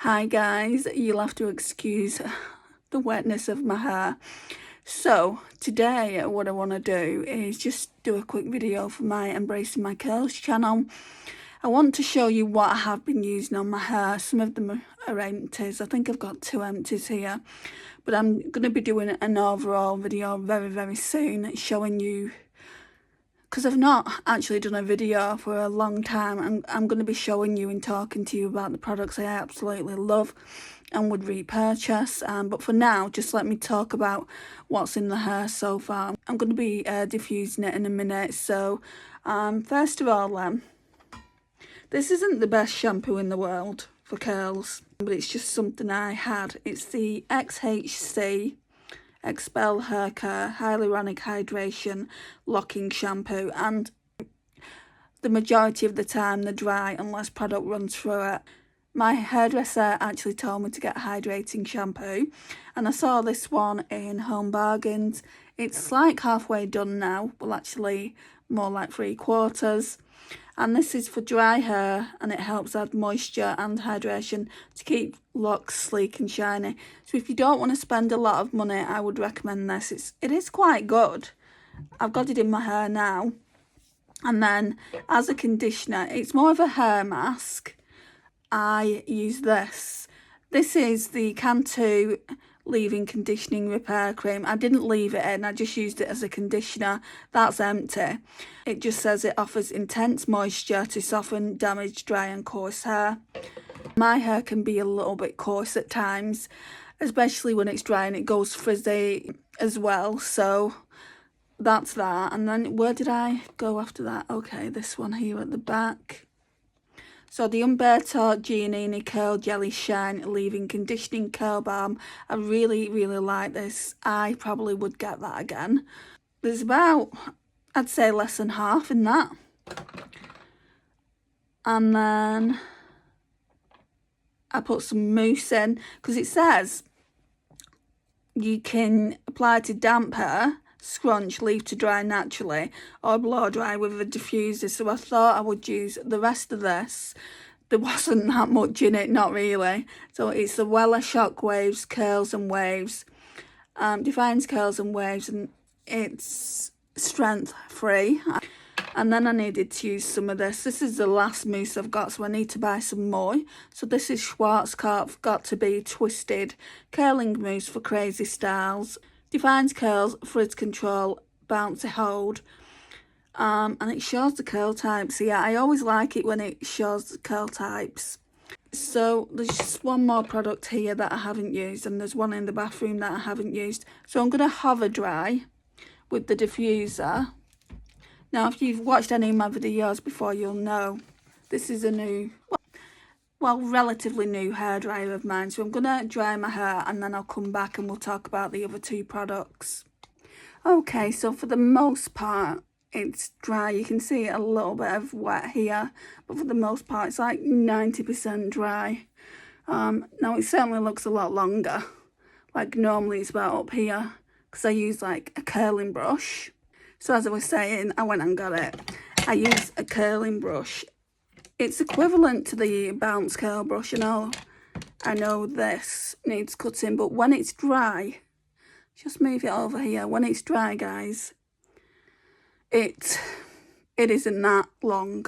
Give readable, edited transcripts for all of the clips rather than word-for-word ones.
Hi guys, you'll have to excuse the wetness of my hair. So today what I want to do is just do a quick video for my Embracing My Curls channel. I want to show you what I have been using on my hair. Some of them are empties. I think I've got 2 empties here. But I'm going to be doing an overall video very soon showing you, because I've not actually done a video for a long time. I'm going to be showing you and talking to you about the products I absolutely love and would repurchase. But for now, just let me talk about what's in the hair so far. I'm going to be diffusing it in a minute. So first of all, this isn't the best shampoo in the world for curls, but it's just something I had. It's the XHC Expel Haircare Hyaluronic Hydration Locking Shampoo, and the majority of the time they're dry unless product runs through it. My hairdresser actually told me to get Hydrating shampoo, and I saw this one in Home Bargains. It's like halfway done now, well actually more like 3/4. And this is for dry hair, and it helps add moisture and hydration to keep locks sleek and shiny. So if you don't want to spend a lot of money, I would recommend this. It is quite good. I've got it in my hair now. And then as a conditioner, it's more of a hair mask. I use this. This is the Cantu Leave-In Conditioning Repair Cream. I didn't leave it in, I just used it as a conditioner. That's empty. It just says it offers intense moisture to soften damaged, dry and coarse hair. My hair can be a little bit coarse at times, especially when it's dry, and it goes frizzy as well. So that's that. And then where did I go after that? Okay, this one here at the back. So the Umberto Giannini Curl Jelly Shine Leave-In Conditioning Curl Balm. I really like this. I probably would get that again. There's about, I'd say, less than half in that. And then I put some mousse in, because it says you can apply to damp hair, scrunch, leave to dry naturally, or blow dry with a diffuser. So I thought I would use the rest of this. There wasn't that much in it, not really. So it's the Wella Shockwaves Curls and Waves. Defines curls and waves, and it's strength free. And then I needed to use some of this. This is the last mousse I've got, so I need to buy some more. So this is Schwarzkopf Got to Be Twisted Curling Mousse for Crazy Styles. Defines curls, frizz control, bouncy hold. And it shows the curl types. Yeah, I always like it when it shows the curl types. So there's just one more product here that I haven't used, and there's one in the bathroom that I haven't used. So I'm going to hover dry with the diffuser. Now, if you've watched any of my videos before, you'll know this is a new, well, relatively new hairdryer of mine. So I'm going to dry my hair, and then I'll come back and we'll talk about the other 2 products. Okay, so for the most part, it's dry. You can see a little bit of wet here, but for the most part, it's like 90% dry. Now, it certainly looks a lot longer. Like, normally it's about up here, because I use like a curling brush. So as I was saying, I went and got it. I use a curling brush. It's equivalent to the bounce curl brush, and I know this needs cutting, but when it's dry, just move it over here. When it's dry, guys, it isn't that long.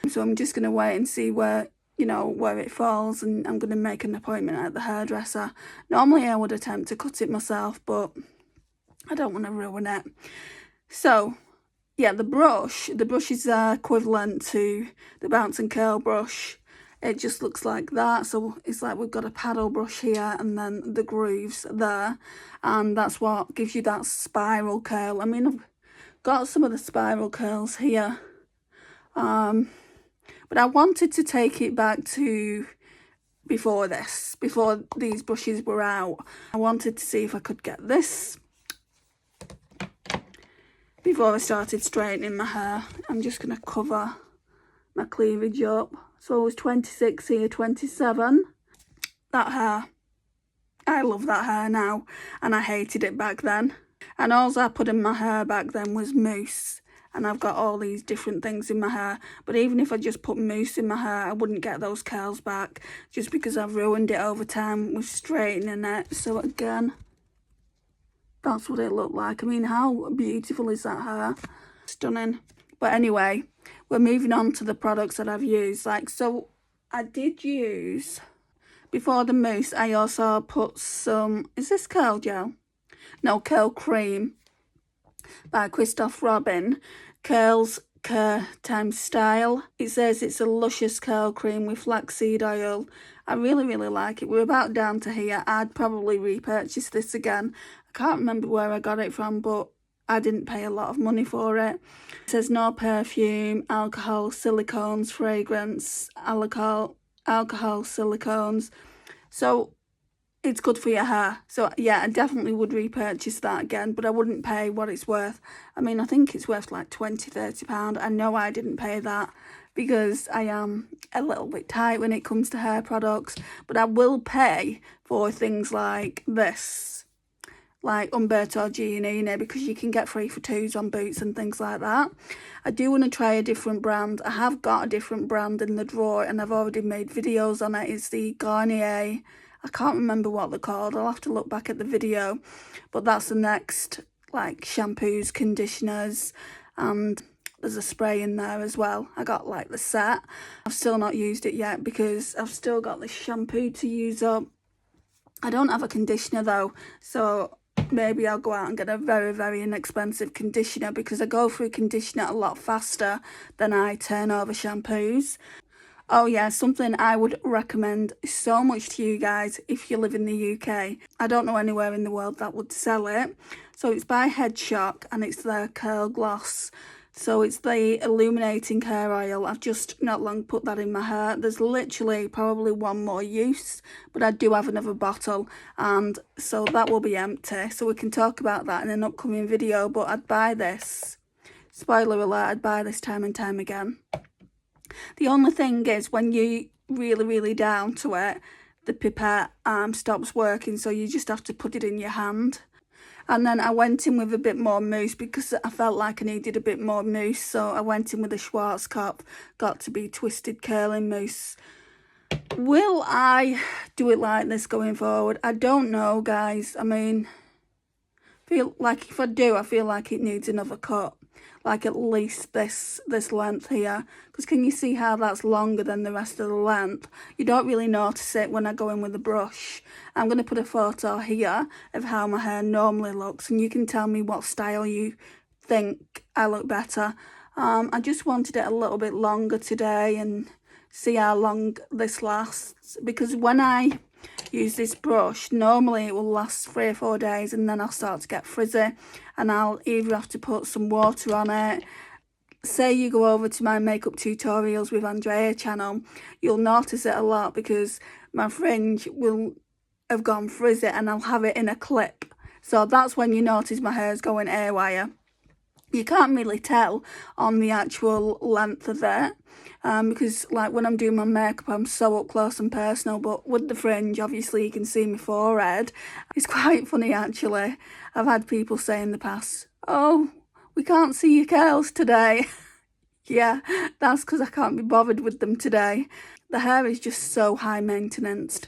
So I'm just going to wait and see where it falls, and I'm going to make an appointment at the hairdresser. Normally I would attempt to cut it myself, but I don't want to ruin it. So yeah, the brush is equivalent to the bounce and curl brush. It just looks like that. So it's like we've got a paddle brush here and then the grooves there, and that's what gives you that spiral curl. I mean, I've got some of the spiral curls here, but I wanted to take it back to before these brushes were out. I wanted to see if I could get this before I started straightening my hair. I'm just going to cover my cleavage up. So I was 26 here, 27. That hair, I love that hair now, and I hated it back then. And all I put in my hair back then was mousse. and I've got all these different things in my hair. But even if I just put mousse in my hair, I wouldn't get those curls back, just because I've ruined it over time with straightening it. So again, that's what it looked like. I mean, how beautiful is that hair? Stunning. But anyway, we're moving on to the products that I've used. Like, so I did use, before the mousse, I also put some, is this curl gel? No, curl cream by Christoph Robin. Curls Care times Style. It says it's a luscious curl cream with flaxseed oil. I really, really like it. We're about down to here. I'd probably repurchase this again. I can't remember where I got it from, but I didn't pay a lot of money for it. It says no perfume, alcohol, silicones, fragrance, alcohol, silicones. So it's good for your hair. So yeah, I definitely would repurchase that again, but I wouldn't pay what it's worth. I mean, I think it's worth like £20–30. I know I didn't pay that because I am a little bit tight when it comes to hair products, but I will pay for things like this, like Umberto Giannini, because you can get 3 for 2s on Boots and things like that. I do want to try a different brand. I have got a different brand in the drawer and I've already made videos on it. It's the Garnier, I can't remember what they're called, I'll have to look back at the video, but that's the next, like, shampoos, conditioners, and there's a spray in there as well. I got like the set. I've still not used it yet because I've still got the shampoo to use up. I don't have a conditioner though, so maybe I'll go out and get a very, very inexpensive conditioner, because I go through conditioner a lot faster than I turn over shampoos. Oh yeah, something I would recommend so much to you guys if you live in the UK. I don't know anywhere in the world that would sell it. So it's by Head Shock and it's their Curl Gloss. So it's the illuminating hair oil. I've just not long put that in my hair. There's literally probably one more use, but I do have another bottle, and so that will be empty. So we can talk about that in an upcoming video, but I'd buy this. Spoiler alert, I'd buy this time and time again. The only thing is, when you really down to it, the pipette arm stops working, so you just have to put it in your hand. And then I went in with a bit more mousse because I felt like I needed a bit more mousse, so I went in with a Schwarzkopf Got To Be Twisted Curling Mousse. Will I do it like this going forward? I don't know, guys. I mean, feel like if I do, I feel like it needs another cut. Like at least this length here, because can you see how that's longer than the rest of the length? You don't really notice it when I go in with a brush. I'm going to put a photo here of how my hair normally looks, and you can tell me what style you think I look better. I just wanted it a little bit longer today and see how long this lasts, because when I use this brush, normally it will last 3 or 4 days and then I'll start to get frizzy and I'll either have to put some water on it. Say you go over to my makeup tutorials with Andrea channel, you'll notice it a lot because my fringe will have gone frizzy and I'll have it in a clip. So that's when you notice my hair's going haywire. You can't really tell on the actual length of it, because like when I'm doing my makeup I'm so up close and personal, but with the fringe obviously you can see my forehead. It's quite funny actually. I've had people say in the past, oh, we can't see your curls today. Yeah, that's because I can't be bothered with them today. The hair is just so high maintenance,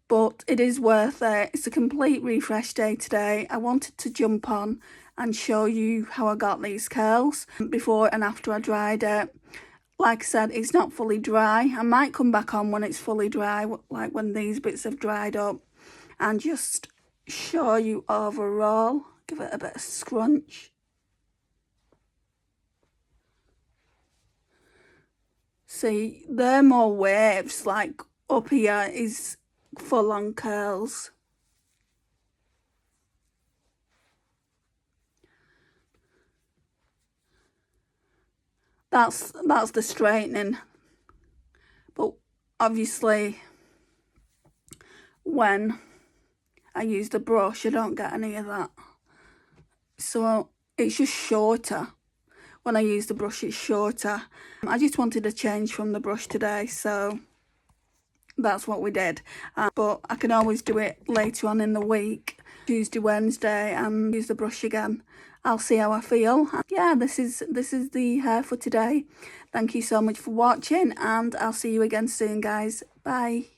but it is worth it. It's a complete refresh day today. I wanted to jump on and show you how I got these curls before and after I dried it. Like I said, it's not fully dry. I might come back on when it's fully dry, like when these bits have dried up, and just show you overall. Give it a bit of scrunch. See, they're more waves, like up here is full on curls. That's the straightening, but obviously when I use the brush I don't get any of that, so it's just shorter. When I use the brush it's shorter. I just wanted a change from the brush today, so that's what we did. But I can always do it later on in the week, Tuesday, Wednesday, and use the brush again. I'll see how I feel. Yeah, this is the hair for today. Thank you so much for watching, and I'll see you again soon, guys. Bye.